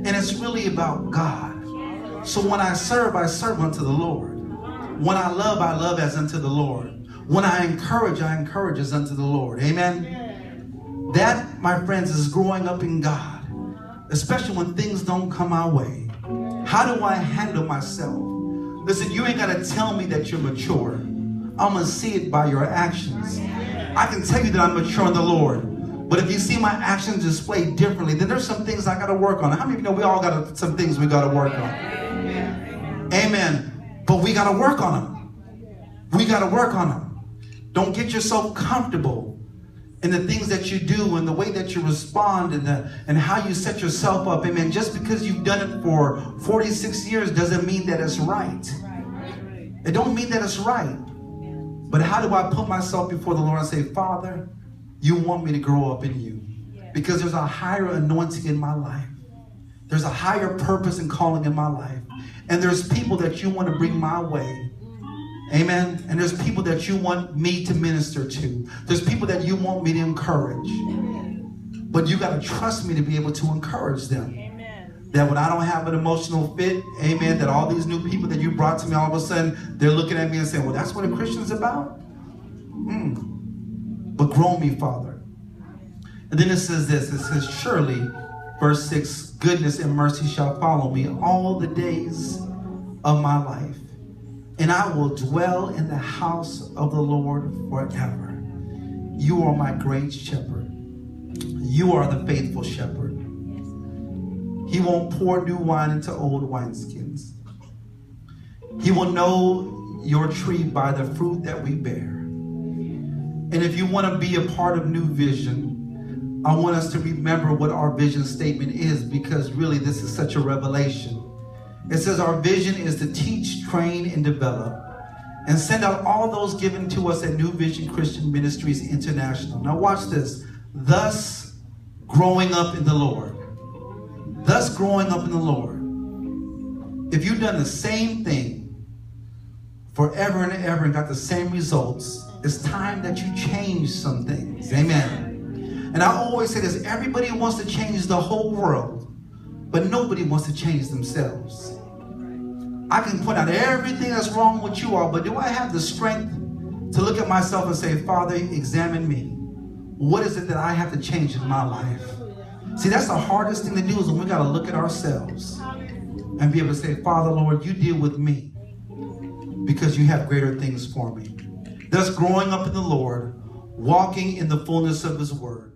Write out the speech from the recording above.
And it's really about God. So when I serve unto the Lord. When I love as unto the Lord. When I encourage as unto the Lord. Amen. That, my friends, is growing up in God. Especially when things don't come our way. How do I handle myself? Listen, you ain't got to tell me that you're mature. I'm going to see it by your actions. I can tell you that I'm mature in the Lord. But if you see my actions displayed differently, then there's some things I got to work on. How many of you know we all got some things we got to work on? Amen. But we got to work on them. We got to work on them. Don't get yourself comfortable in the things that you do and the way that you respond and how you set yourself up. Amen. Just because you've done it for 46 years doesn't mean that it's right. It don't mean that it's right. But how do I put myself before the Lord and say, Father, you want me to grow up in you? Because there's a higher anointing in my life. There's a higher purpose and calling in my life. And there's people that you want to bring my way. Amen. And there's people that you want me to minister to. There's people that you want me to encourage. But you got to trust me to be able to encourage them. Amen. That when I don't have an emotional fit, amen, that all these new people that you brought to me, all of a sudden, they're looking at me and saying, well, that's what a Christian's about? But grow me, Father. And then it says this. It says, surely, verse 6, goodness and mercy shall follow me all the days of my life. And I will dwell in the house of the Lord forever. You are my great shepherd. You are the faithful shepherd. He won't pour new wine into old wineskins. He will know your tree by the fruit that we bear. And if you want to be a part of New Vision, I want us to remember what our vision statement is, because really this is such a revelation. It says our vision is to teach, train, and develop, and send out all those given to us at New Vision Christian Ministries International. Now watch this. Thus growing up in the Lord. Thus growing up in the Lord. If you've done the same thing forever and ever and got the same results, it's time that you change some things. Amen. And I always say this. Everybody wants to change the whole world, but nobody wants to change themselves. I can point out everything that's wrong with you all, but do I have the strength to look at myself and say, Father, examine me. What is it that I have to change in my life? See, that's the hardest thing to do, is when we got to look at ourselves and be able to say, Father, Lord, you deal with me because you have greater things for me. Thus growing up in the Lord, walking in the fullness of his word.